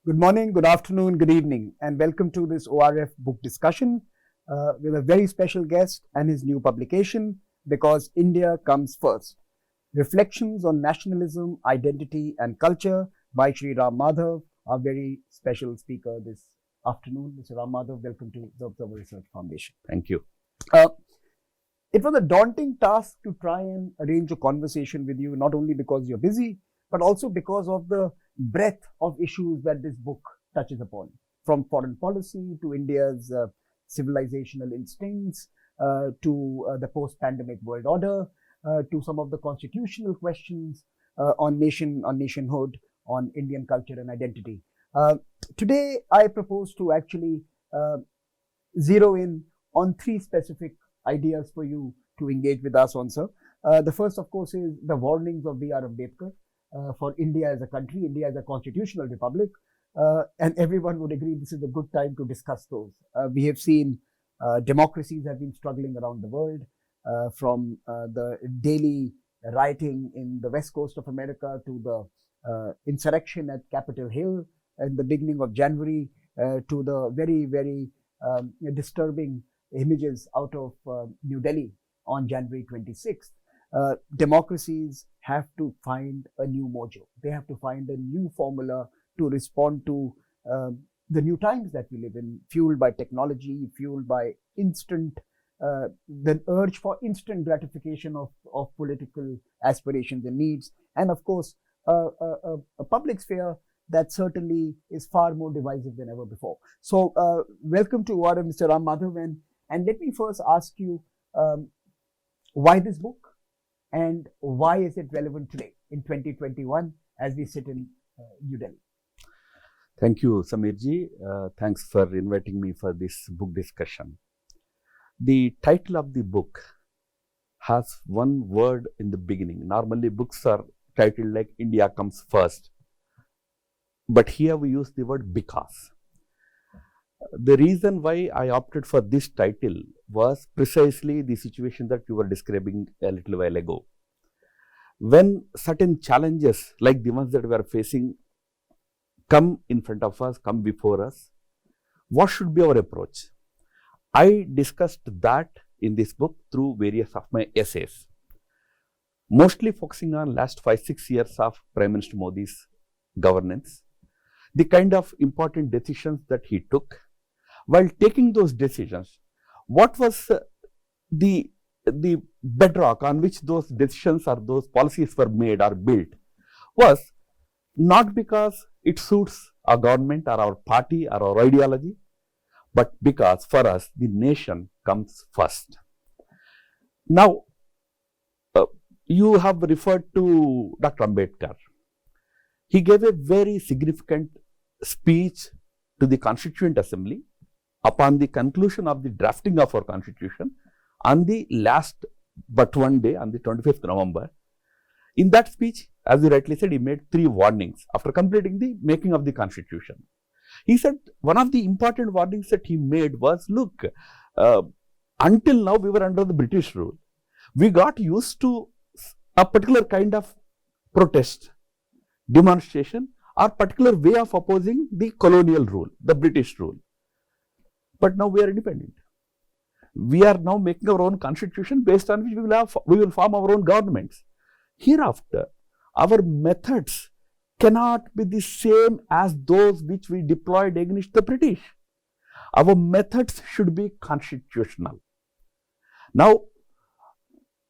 Good morning, good afternoon, good evening, and welcome to this ORF book discussion with a very special guest and his new publication, Because India Comes First. Reflections on Nationalism, Identity and Culture by Shri Ram Madhav, our very special speaker this afternoon. Mr. Ram Madhav, welcome to the Observer Research Foundation. Thank you. It was a daunting task to try and arrange a conversation with you, not only because you're busy, but also because of the breadth of issues that this book touches upon, from foreign policy to India's civilizational instincts, to the post-pandemic world order, to some of the constitutional questions on nationhood, on Indian culture and identity. Today, I propose to actually zero in on three specific ideas for you to engage with us on, sir. The first, of course, is the warnings of B.R. Ambedkar for India as a country, India as a constitutional republic, and everyone would agree this is a good time to discuss those. We have seen democracies have been struggling around the world, from the daily rioting in the west coast of America to the insurrection at Capitol Hill in the beginning of January, to the very, very disturbing images out of New Delhi on January 26th. Democracies have to find a new mojo. They have to find a new formula to respond to the new times that we live in, fueled by technology, fueled by the urge for instant gratification of political aspirations and needs, and of course, a public sphere that certainly is far more divisive than ever before. So, welcome to ORF, Mr. Ram Madhav, and let me first ask you, why this book? And why is it relevant today in 2021 as we sit in New Delhi? Thank you, Samirji. Thanks for inviting me for this book discussion. The title of the book has one word in the beginning. Normally, books are titled like India Comes First. But here we use the word because. The reason why I opted for this title was precisely the situation that you were describing a little while ago. When certain challenges like the ones that we are facing come in front of us, come before us, what should be our approach? I discussed that in this book through various of my essays, mostly focusing on last 5-6 years of Prime Minister Modi's governance, the kind of important decisions that he took. While taking those decisions, what was the bedrock on which those decisions or those policies were made or built was not because it suits our government or our party or our ideology, but because for us, the nation comes first. Now, you have referred to Dr. Ambedkar. He gave a very significant speech to the Constituent Assembly upon the conclusion of the drafting of our constitution on the last but one day, on the 25th November. In that speech, as you rightly said, he made 3 warnings after completing the making of the constitution. He said one of the important warnings that he made was, look, until now we were under the British rule. We got used to a particular kind of protest, demonstration, or particular way of opposing the colonial rule, the British rule. But now we are independent. We are now making our own constitution based on which we will form our own governments. Hereafter, our methods cannot be the same as those which we deployed against the British. Our methods should be constitutional. Now,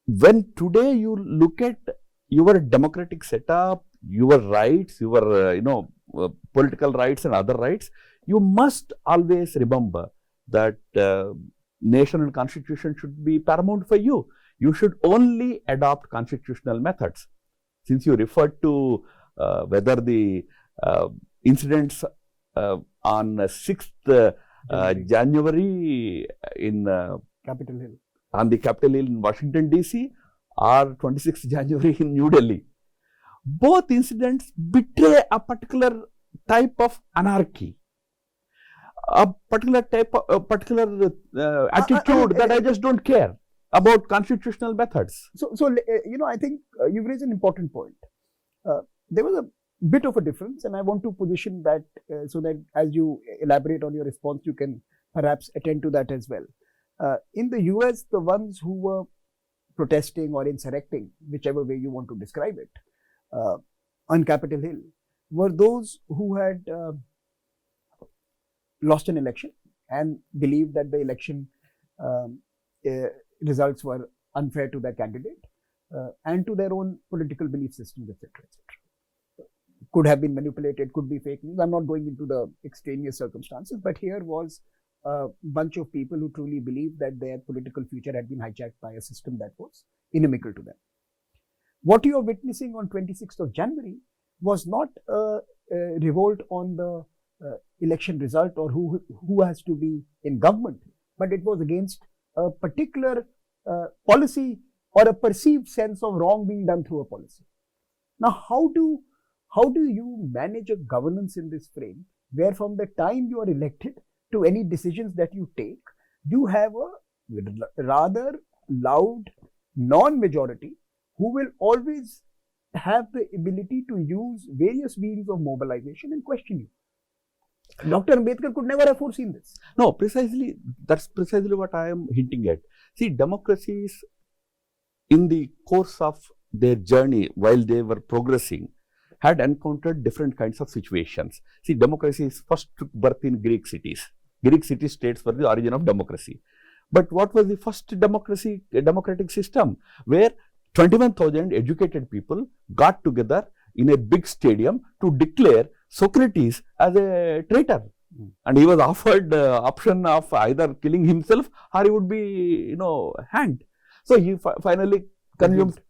when today you look at your democratic setup, your rights, your political rights and other rights, you must always remember that nation and constitution should be paramount for you. You should only adopt constitutional methods. Since you referred to whether the incidents on 6th January in Capitol Hill, on the Capitol Hill in Washington DC, or 26th January in New Delhi, both incidents betray a particular type of anarchy, a particular type of attitude that I just don't care about constitutional methods. So I think you've raised an important point. There was bit of a difference, and I want to position that so that as you elaborate on your response, you can perhaps attend to that as well. In the US, the ones who were protesting or insurrecting, whichever way you want to describe it, on Capitol Hill, were those who had lost an election and believed that the election results were unfair to their candidate and to their own political belief systems, etc., etc. Could have been manipulated, could be fake news. I'm not going into the extraneous circumstances, but here was a bunch of people who truly believed that their political future had been hijacked by a system that was inimical to them. What you are witnessing on 26th of January was not a revolt on the election result or who has to be in government, but it was against a particular policy or a perceived sense of wrong being done through a policy. Now, how do you manage a governance in this frame where from the time you are elected to any decisions that you take, you have a rather loud non-majority who will always have the ability to use various means of mobilization and question you? Dr. Ambedkar could never have foreseen this. No, precisely, that's precisely what I am hinting at. See, democracies in the course of their journey while they were progressing had encountered different kinds of situations. See, democracy first took birth in Greek cities. Greek city-states were the origin of democracy. But what was the first democratic system? Where 21,000 educated people got together in a big stadium to declare Socrates as a traitor. And he was offered the option of either killing himself or he would be, hanged. So he finally consumed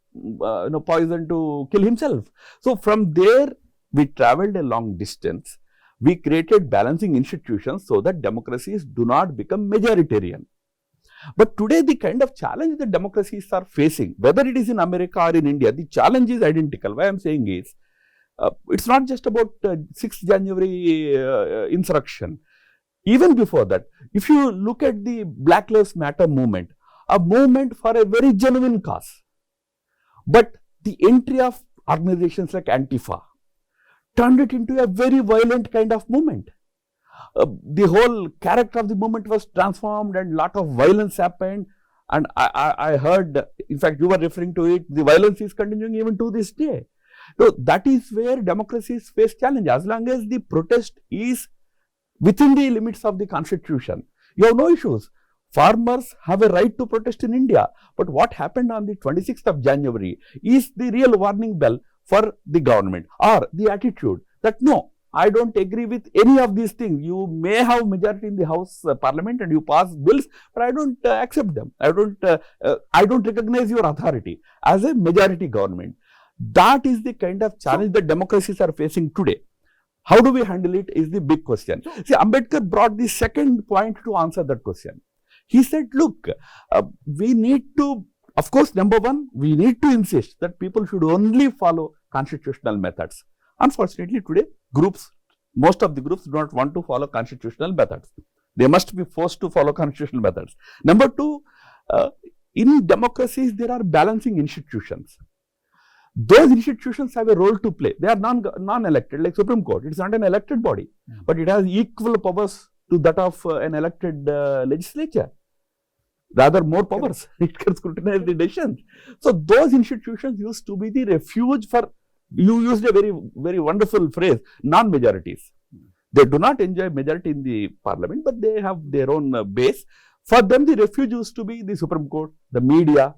poison to kill himself. So from there, we traveled a long distance. We created balancing institutions so that democracies do not become majoritarian. But today, the kind of challenge that democracies are facing, whether it is in America or in India, the challenge is identical. Why I am saying is, it's not just about 6th January insurrection. Even before that, if you look at the Black Lives Matter movement, a movement for a very genuine cause. But the entry of organizations like Antifa turned it into a very violent kind of movement. The whole character of the movement was transformed and a lot of violence happened. And I heard, in fact, you were referring to it, the violence is continuing even to this day. So that is where democracies face challenge. As long as the protest is within the limits of the constitution, you have no issues. Farmers have a right to protest in India. But what happened on the 26th of January is the real warning bell for the government or the attitude that no, I don't agree with any of these things. You may have majority in the House Parliament and you pass bills, but I don't accept them. I don't recognize your authority as a majority government. That is the kind of challenge that democracies are facing today. How do we handle it is the big question. See, Ambedkar brought the second point to answer that question. He said, look, we need to, of course, number one, we need to insist that people should only follow constitutional methods. Unfortunately, today, most of the groups do not want to follow constitutional methods. They must be forced to follow constitutional methods. Number two, in democracies, there are balancing institutions. Those institutions have a role to play. They are non-elected, like Supreme Court. It's not an elected body, but it has equal powers to that of an elected legislature. Rather more powers. It can scrutinize the decisions. So those institutions used to be the refuge for, you used a very, very wonderful phrase, non-majorities. They do not enjoy majority in the parliament, but they have their own base. For them, the refuge used to be the Supreme Court, the media,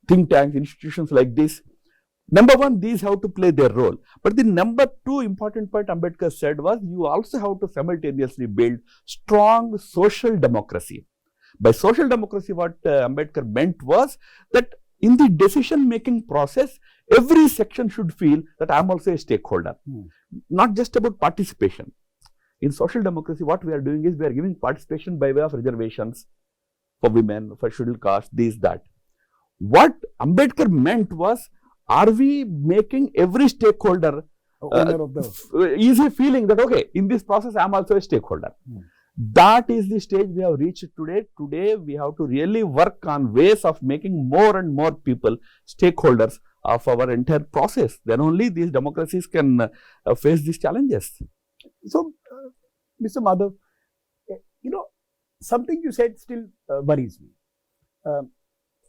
think tanks, institutions like this. Number one, these have to play their role. But the number two important point Ambedkar said was, you also have to simultaneously build strong social democracy. By social democracy, what Ambedkar meant was that in the decision-making process, every section should feel that I am also a stakeholder. Not just about participation. In social democracy, what we are doing is we are giving participation by way of reservations for women, for scheduled caste, this, that. What Ambedkar meant was, are we making every stakeholder easy feeling that, okay, in this process, I am also a stakeholder. That is the stage we have reached today. Today, we have to really work on ways of making more and more people stakeholders of our entire process. Then only these democracies can face these challenges. So, Mr. Madhav, you know, something you said still worries me.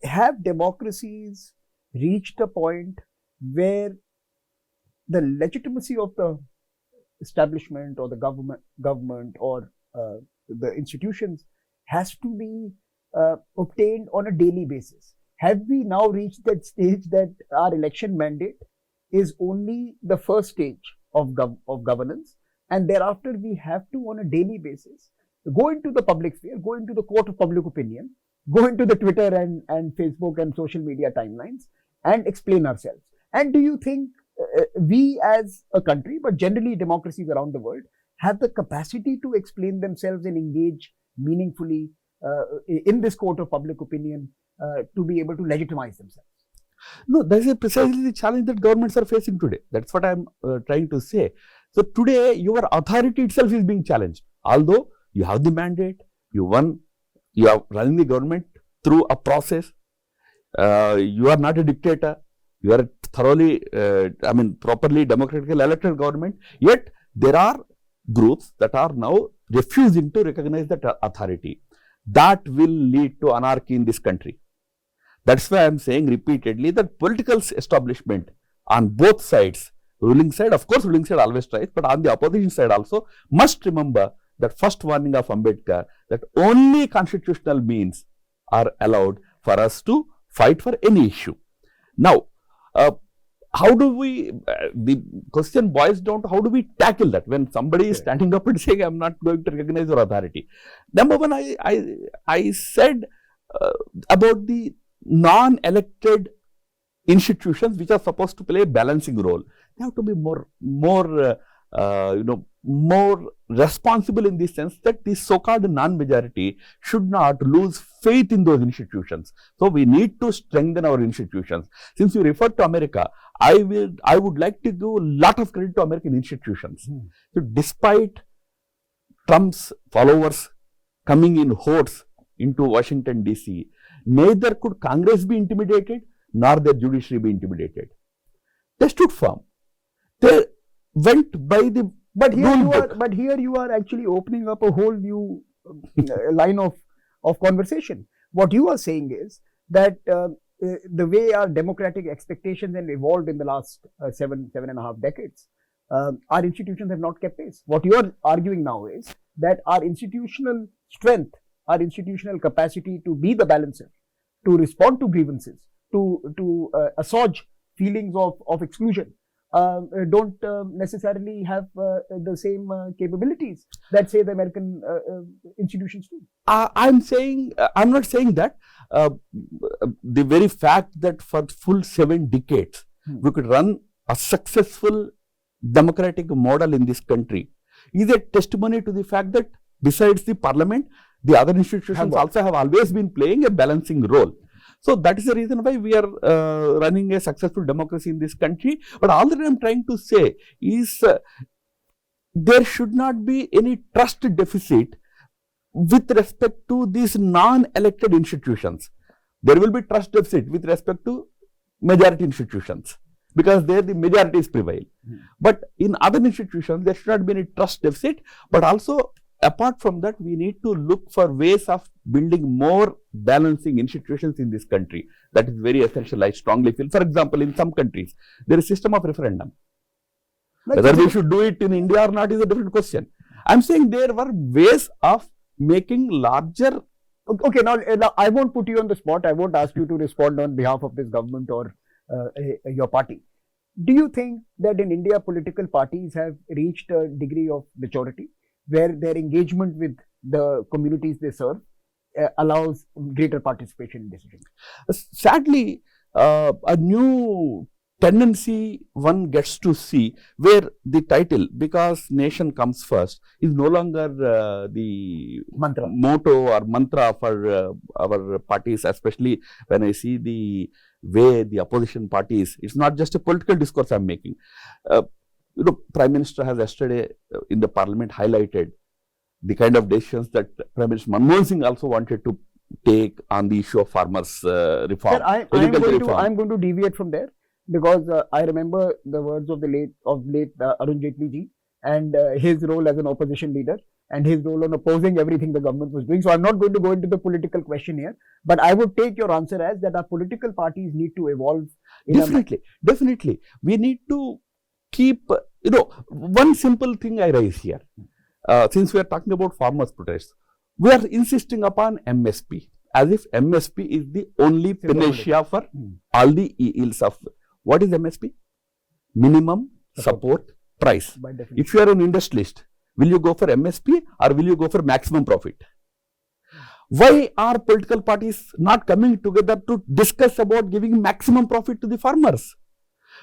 Have democracies reached a point where the legitimacy of the establishment or the government or the institutions has to be obtained on a daily basis? Have we now reached that stage that our election mandate is only the first stage of governance, and thereafter we have to, on a daily basis, go into the public sphere, go into the court of public opinion, go into the Twitter and Facebook and social media timelines and explain ourselves? And do you think we as a country, but generally democracies around the world, have the capacity to explain themselves and engage meaningfully in this court of public opinion to be able to legitimize themselves? No, that is precisely the challenge that governments are facing today. That's what I'm trying to say. So today, your authority itself is being challenged. Although you have the mandate, you are running the government through a process. You are not a dictator. You are a thoroughly, properly democratically elected government. Yet there are groups that are now refusing to recognize that authority. That will lead to anarchy in this country. That's why I'm saying repeatedly that political establishment on both sides, ruling side, of course, ruling side always tries, but on the opposition side also, must remember that first warning of Ambedkar, that only constitutional means are allowed for us to fight for any issue. Now, how do we, the question boils down to how do we tackle that when somebody is standing up and saying, I'm not going to recognize your authority. Number one, I said about the non-elected institutions which are supposed to play a balancing role. They have to be more responsible in the sense that the so-called non-majority should not lose faith in those institutions. So we need to strengthen our institutions. Since you referred to America, I would like to give a lot of credit to American institutions. So despite Trump's followers coming in hordes into Washington DC, neither could Congress be intimidated nor their judiciary be intimidated. They stood firm. They went by the But here you are actually opening up a whole new line of conversation. What you are saying is that the way our democratic expectations have evolved in the last 7.5 decades, our institutions have not kept pace. What you are arguing now is that our institutional strength, our institutional capacity to be the balancer, to respond to grievances, to assuage feelings of exclusion, don't necessarily have the same capabilities that, say, the American institutions do. I'm not saying that. The very fact that for full 7 decades, we could run a successful democratic model in this country is a testimony to the fact that besides the parliament, the other institutions also have always been playing a balancing role. So that is the reason why we are running a successful democracy in this country. But all that I am trying to say is there should not be any trust deficit with respect to these non-elected institutions. There will be trust deficit with respect to majority institutions because there the majorities prevail. But in other institutions, there should not be any trust deficit, but also apart from that, we need to look for ways of building more balancing institutions in this country. That is very essential, I strongly feel. For example, in some countries, there is a system of referendum. Whether we should do it in India or not is a different question. I'm saying there were ways of making larger... Okay, now I won't put you on the spot. I won't ask you to respond on behalf of this government or your party. Do you think that in India, political parties have reached a degree of maturity where their engagement with the communities they serve allows greater participation in decisions? Sadly, a new tendency one gets to see where the title, because nation comes first, is no longer the motto or mantra for our parties, especially when I see the way the opposition parties, it's not just a political discourse I'm making. Prime Minister has yesterday in the parliament highlighted the kind of decisions that Prime Minister Manmohan Singh also wanted to take on the issue of farmers reform. Sir, I'm going to deviate from there. because I remember the words of the late Arun Jaitley ji, and his role as an opposition leader, and his role on opposing everything the government was doing. So I'm not going to go into the political question here, but I would take your answer as that our political parties need to evolve. Definitely. We need to keep, one simple thing I raise here. Since we are talking about farmers' protests, we are insisting upon MSP, as if MSP is the only panacea for all the ills of. What is MSP? Minimum support price. If you are an industrialist, will you go for MSP or will you go for maximum profit? Why are political parties not coming together to discuss about giving maximum profit to the farmers?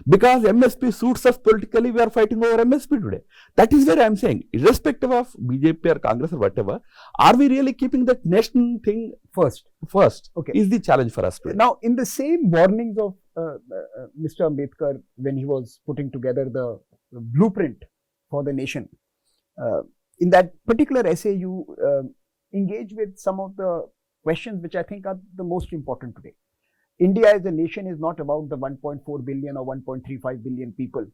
Because MSP suits us politically, we are fighting over MSP today. That is where I am saying, irrespective of BJP or Congress or whatever, are we really keeping that nation thing first? Okay. Is the challenge for us today. Now, in the same warnings of Mr. Ambedkar, when he was putting together the blueprint for the nation, in that particular essay, you engage with some of the questions which I think are the most important today. India as a nation is not about the 1.4 billion or 1.35 billion people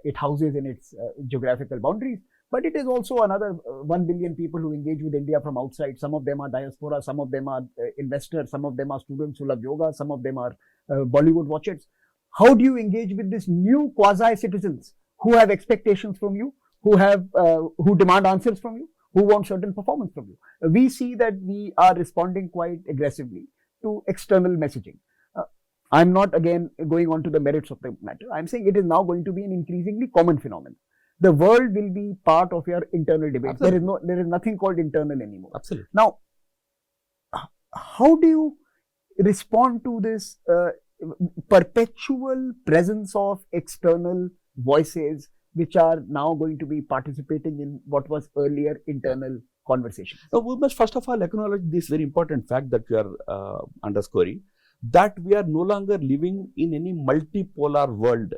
it houses in its geographical boundaries, but it is also another 1 billion people who engage with India from outside. Some of them are diaspora, some of them are investors, some of them are students who love yoga, some of them are Bollywood watchers. How do you engage with this new quasi-citizens who have expectations from you, who demand answers from you, who want certain performance from you? We see that we are responding quite aggressively to external messaging. I'm not again going on to the merits of the matter. I'm saying it is now going to be an increasingly common phenomenon. The world will be part of your internal debate. Absolutely. There is nothing called internal anymore. Absolutely. Now, how do you respond to this perpetual presence of external voices which are now going to be participating in what was earlier internal conversation? So we must first of all acknowledge this very important fact that you are underscoring, that we are no longer living in any multipolar world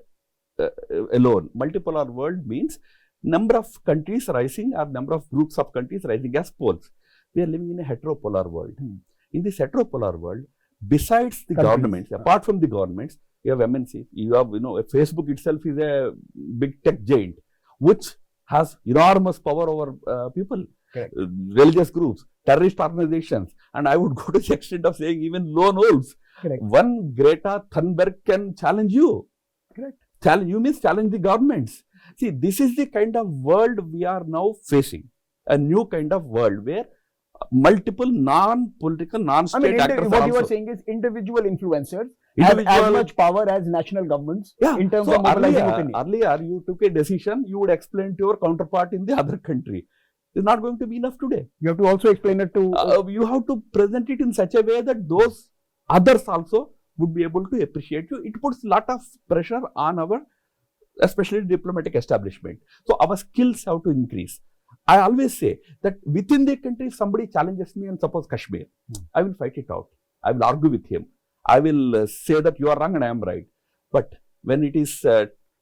alone. Multipolar world means number of countries rising or number of groups of countries rising as poles. We are living in a heteropolar world. In this heteropolar world, besides the governments, apart from the governments, you have MNC, you have, Facebook itself is a big tech giant, which has enormous power over people. Correct. Religious groups, terrorist organizations, and I would go to the extent of saying even lone wolves. Correct. One Greta Thunberg can challenge you. Correct. You means challenge the governments. See, this is the kind of world we are now facing. A new kind of world where multiple non-political, non-state actors what you are saying is individual influencers have as much power as national governments in terms of mobilizing opinion. Earlier, you took a decision, you would explain to your counterpart in the other country. It's not going to be enough today. You have to also explain it to... you have to present it in such a way that those others also would be able to appreciate you. It puts a lot of pressure on our, especially diplomatic establishment. So our skills have to increase. I always say that within the country, if somebody challenges me and suppose Kashmir, I will fight it out. I will argue with him. I will say that you are wrong and I am right. But when it is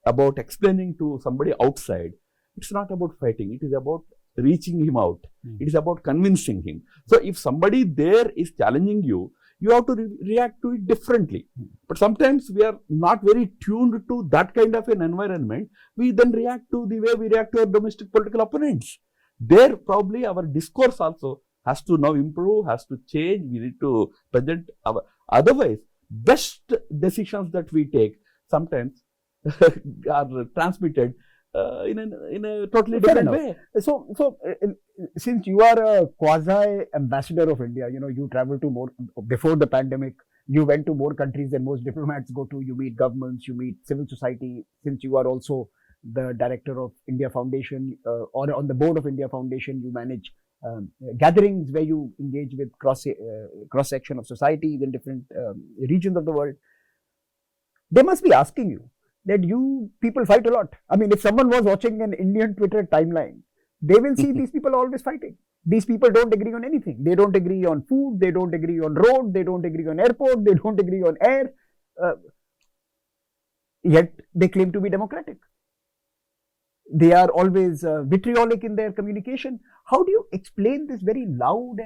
about explaining to somebody outside, it's not about fighting. It is about reaching him out. It is about convincing him. So if somebody there is challenging you, you have to react to it differently. But sometimes we are not very tuned to that kind of an environment. We then react to the way we react to our domestic political opponents. There probably our discourse also has to now improve, has to change. We need to present our, otherwise best decisions that we take sometimes are transmitted in a totally different way. So since you are a quasi-ambassador of India, you travel to more, before the pandemic, you went to more countries than most diplomats go to. You meet governments, you meet civil society. Since you are also the director of India Foundation or on the board of India Foundation, you manage gatherings where you engage with cross-section of society in different regions of the world. They must be asking you that you people fight a lot. I mean, if someone was watching an Indian Twitter timeline, they will see these people are always fighting. These people don't agree on anything. They don't agree on food, they don't agree on road, they don't agree on airport, they don't agree on air. Yet they claim to be democratic. They are always vitriolic in their communication. How do you explain this very loud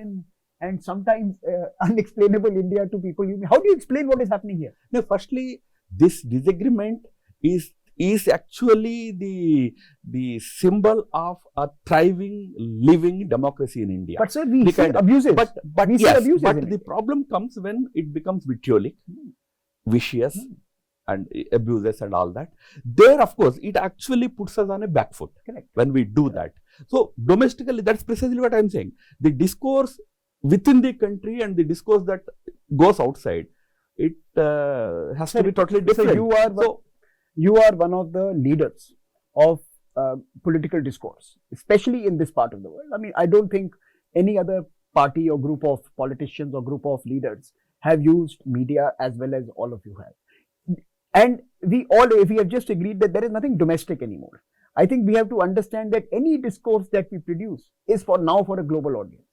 and sometimes unexplainable India to people? How do you explain what is happening here? No, firstly, this disagreement is actually the symbol of a thriving, living democracy in India. But sir, we The see kind of- abuses. But we see yes, abuses but in the India. problem comes when it becomes vitriolic, vicious, and abuses and all that. There, of course, it actually puts us on a back foot. Correct. When we do that. So domestically, that's precisely what I'm saying. The discourse within the country and the discourse that goes outside, it has to be totally different. So you are one of the leaders of political discourse, especially in this part of the world. I mean, I don't think any other party or group of politicians or group of leaders have used media as well as all of you have. And we have just agreed that there is nothing domestic anymore. I think we have to understand that any discourse that we produce is for a global audience.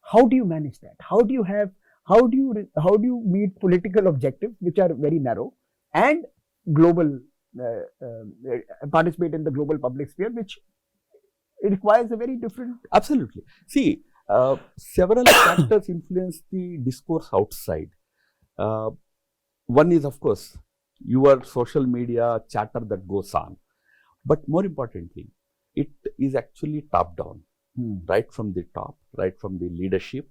How do you manage that? How do you meet political objectives which are very narrow and global, participate in the global public sphere, which it requires a very different. Absolutely. See, several factors influence the discourse outside. One is, of course, your social media chatter that goes on. But more importantly, it is actually top down, right from the top, right from the leadership,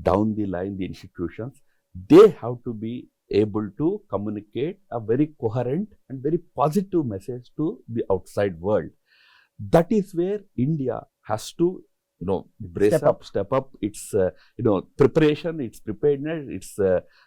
down the line, the institutions. They have to be able to communicate a very coherent and very positive message to the outside world. That is where India has to, step up its, preparation, its preparedness, its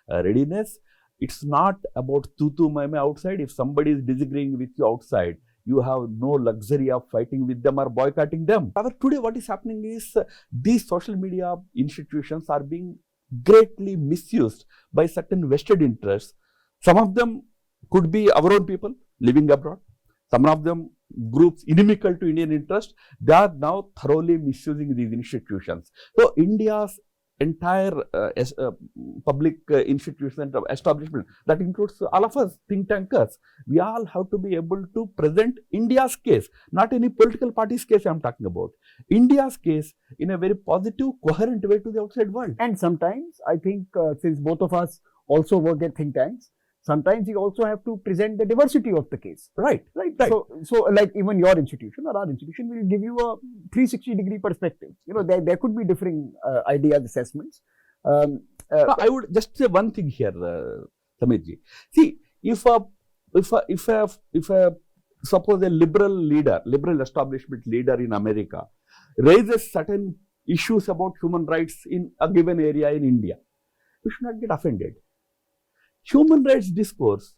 readiness. It's not about tu meme outside. If somebody is disagreeing with you outside, you have no luxury of fighting with them or boycotting them. However, today what is happening is these social media institutions are being greatly misused by certain vested interests. Some of them could be our own people living abroad. Some of them groups inimical to Indian interest. They are now thoroughly misusing these institutions. So India's entire public institution establishment, that includes all of us, think tankers, we all have to be able to present India's case, not any political party's case I'm talking about, India's case in a very positive, coherent way to the outside world. And sometimes, I think, since both of us also work at think tanks, sometimes you also have to present the diversity of the case. Right. So like even your institution or our institution will give you a 360-degree perspective. There could be differing ideas, assessments. No, I would just say one thing here, Sameerji. See, if suppose a liberal establishment leader in America raises certain issues about human rights in a given area in India, we should not get offended. Human rights discourse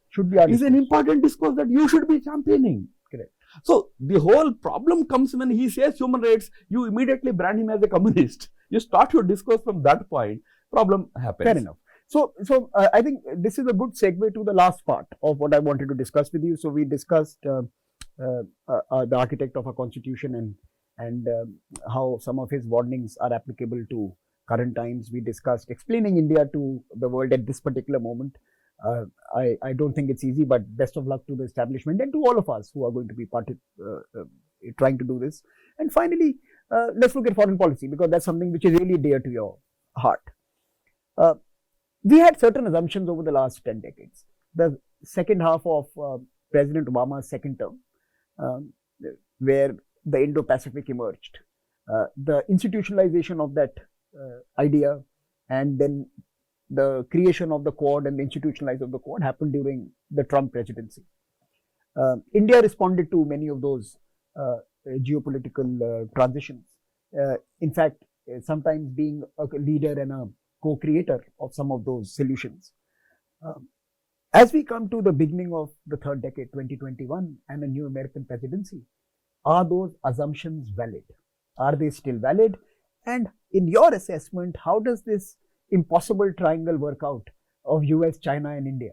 is an important discourse that you should be championing. Correct. So the whole problem comes when he says human rights, you immediately brand him as a communist. You start your discourse from that point, problem happens. Fair enough. So I think this is a good segue to the last part of what I wanted to discuss with you. So we discussed the architect of our constitution and how some of his warnings are applicable to current times. We discussed explaining India to the world at this particular moment. I don't think it's easy, but best of luck to the establishment and to all of us who are going to be trying to do this. And finally, let's look at foreign policy, because that's something which is really dear to your heart. We had certain assumptions over the last 10 decades. The second half of President Obama's second term, where the Indo-Pacific emerged, the institutionalization of that idea, and then the creation of the Quad and the institutionalization of the Quad happened during the Trump presidency. India responded to many of those geopolitical transitions. In fact, sometimes being a leader and a co-creator of some of those solutions. As we come to the beginning of the third decade, 2021, and a new American presidency, are those assumptions valid? Are they still valid? And in your assessment, how does this impossible triangle work out of US, China, and India?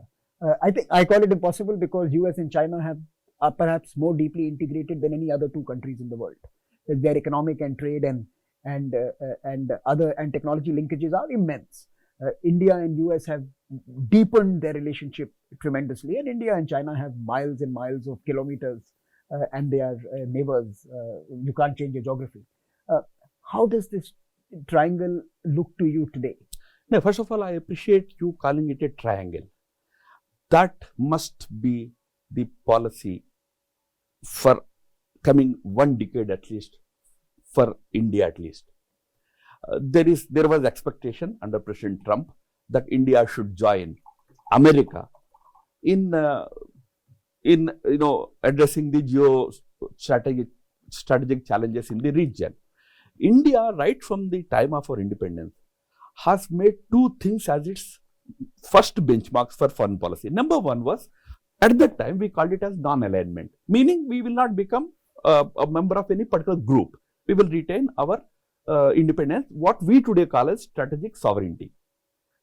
I think I call it impossible because US and China are perhaps more deeply integrated than any other two countries in the world. Their economic and trade and technology linkages are immense. India and US have deepened their relationship tremendously, and India and China have miles and miles of kilometers, and they are neighbors. You can't change your geography. How does this triangle look to you today? No, first of all, I appreciate you calling it a triangle. that must be the policy for coming 1 decade at least, for India at least. There was expectation under President Trump that India should join America in addressing the strategic challenges in the region. India, right from the time of our independence, has made 2 things as its first benchmarks for foreign policy. Number 1 was, at that time, we called it as non-alignment, meaning we will not become a member of any particular group. We will retain our independence, what we today call as strategic sovereignty.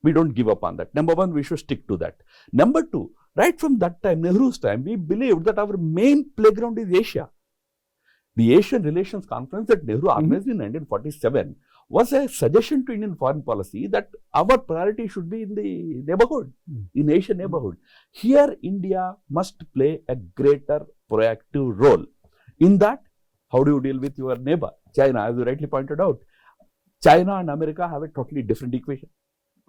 We don't give up on that. Number 1, we should stick to that. Number 2, right from that time, Nehru's time, we believed that our main playground is Asia. The Asian Relations Conference that Nehru organized in 1947 was a suggestion to Indian foreign policy that our priority should be in the neighborhood, in Asian neighborhood. Here, India must play a greater proactive role. In that, how do you deal with your neighbor, China? As you rightly pointed out, China and America have a totally different equation.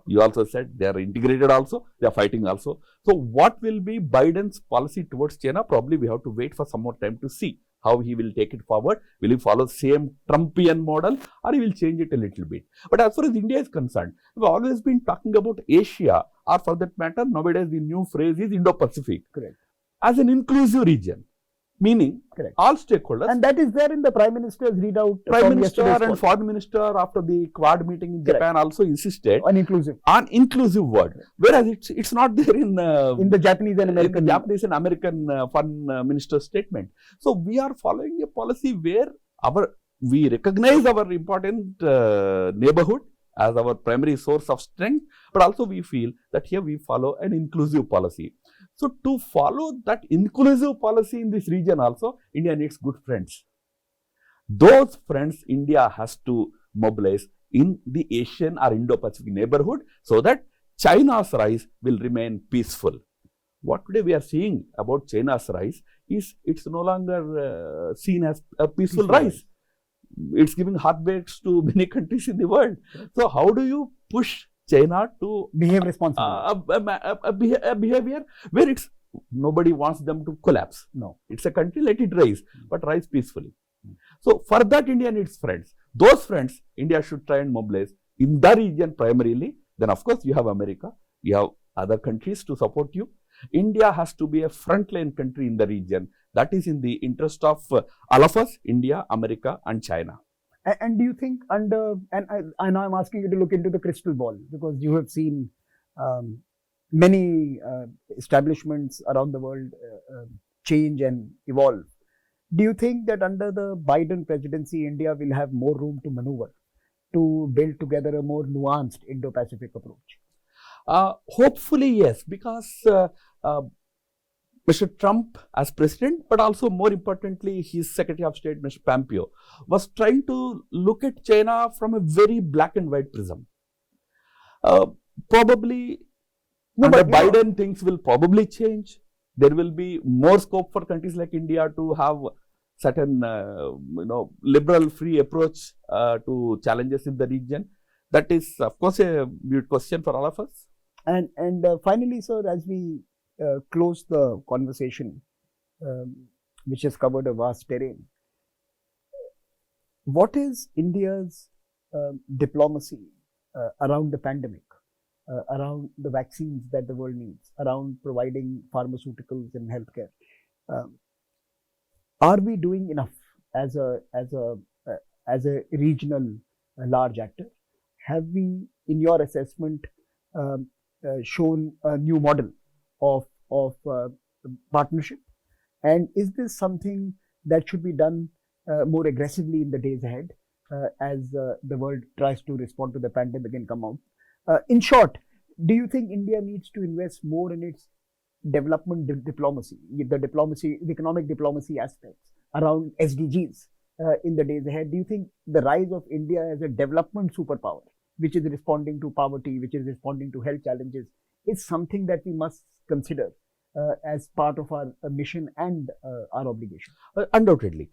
You also said they are integrated also, they are fighting also. So what will be Biden's policy towards China? Probably we have to wait for some more time to see how he will take it forward. Will he follow same Trumpian model, or he will change it a little bit? But as far as India is concerned, we've always been talking about Asia, or for that matter, nowadays the new phrase is Indo-Pacific. Correct. As an inclusive region, meaning correct, all stakeholders. And that is there in the Prime Minister's readout. Prime Minister and Foreign Minister after the Quad meeting in Japan also insisted on inclusive word, whereas it's not there in the Japanese and American Foreign Minister statement. So we are following a policy where we recognize our important neighborhood as our primary source of strength, but also we feel that here we follow an inclusive policy. So to follow that inclusive policy in this region also, India needs good friends. Those friends India has to mobilize in the Asian or Indo-Pacific neighborhood so that China's rise will remain peaceful. What today we are seeing about China's rise is it's no longer seen as a peaceful rise. It's giving heartbreaks to many countries in the world. So how do you push China to behave responsibly? A behavior where nobody wants them to collapse. No, it's a country, let it rise, but rise peacefully. So for that, India needs friends. Those friends, India should try and mobilize in the region primarily. Then of course you have America, you have other countries to support you. India has to be a frontline country in the region. That is in the interest of all of us, India, America and China. And do you think and I know I'm asking you to look into the crystal ball, because you have seen many establishments around the world change and evolve. Do you think that under the Biden presidency, India will have more room to maneuver, to build together a more nuanced Indo-Pacific approach? Hopefully, yes, because Mr. Trump as president, but also more importantly, his Secretary of State, Mr. Pompeo, was trying to look at China from a very black and white prism. Probably, under Biden, things will probably change. There will be more scope for countries like India to have certain, liberal, free approach to challenges in the region. That is, of course, a good question for all of us. And finally, sir, as we close the conversation, which has covered a vast terrain, what is India's diplomacy around the pandemic, around the vaccines that the world needs, around providing pharmaceuticals and healthcare? Are we doing enough as a regional large actor? Have we, in your assessment, shown a new model of partnership? And is this something that should be done more aggressively in the days ahead as the world tries to respond to the pandemic and come out? In short, do you think India needs to invest more in its development diplomacy, the economic diplomacy aspects around SDGs in the days ahead? Do you think the rise of India as a development superpower, which is responding to poverty, which is responding to health challenges, is something that we must consider as part of our mission and our obligation? Undoubtedly.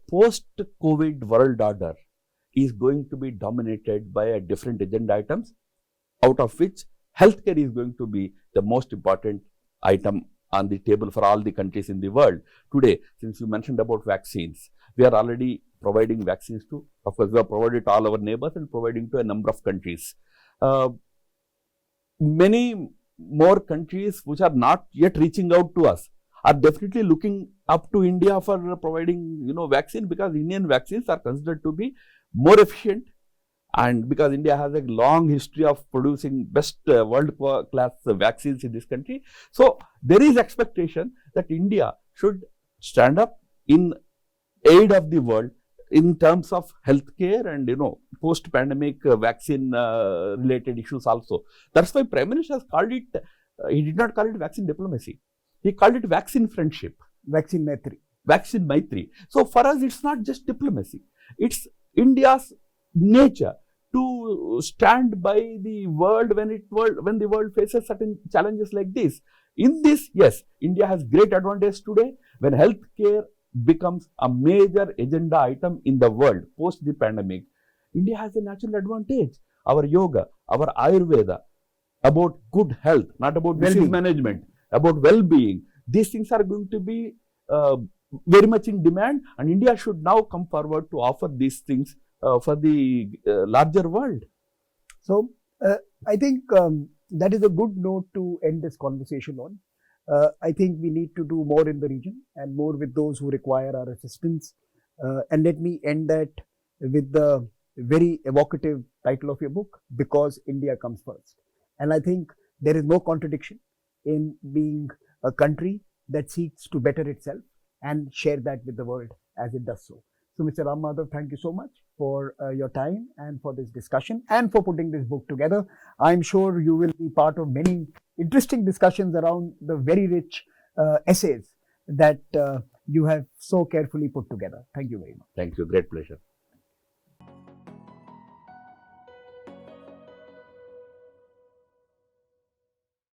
Post-COVID world order is going to be dominated by different agenda items, out of which healthcare is going to be the most important item on the table for all the countries in the world. Today, since you mentioned about vaccines, we are already providing vaccines to, of course, we have provided to all our neighbors and providing to a number of countries. Many more countries which are not yet reaching out to us are definitely looking up to India for providing, vaccine, because Indian vaccines are considered to be more efficient, and because India has a long history of producing best world-class vaccines in this country. So there is expectation that India should stand up in aid of the world in terms of healthcare and post-pandemic vaccine related issues also. That's why Prime Minister has called it. He did not call it vaccine diplomacy. He called it vaccine friendship. Vaccine Maitri. Vaccine Maitri. So for us, it's not just diplomacy. It's India's nature to stand by the world when the world faces certain challenges like this. In this, yes, India has great advantage today when healthcare becomes a major agenda item in the world post the pandemic. India has a natural advantage. Our yoga, our Ayurveda, about good health, not about disease management, about well-being. These things are going to be very much in demand, and India should now come forward to offer these things for the larger world. So, I think that is a good note to end this conversation on. I think we need to do more in the region and more with those who require our assistance. And let me end that with the very evocative title of your book, Because India Comes First. And I think there is no contradiction in being a country that seeks to better itself and share that with the world as it does so. So, Mr. Ram Madhav, thank you so much for your time and for this discussion and for putting this book together. I'm sure you will be part of many interesting discussions around the very rich essays that you have so carefully put together. Thank you very much. Thank you. Great pleasure.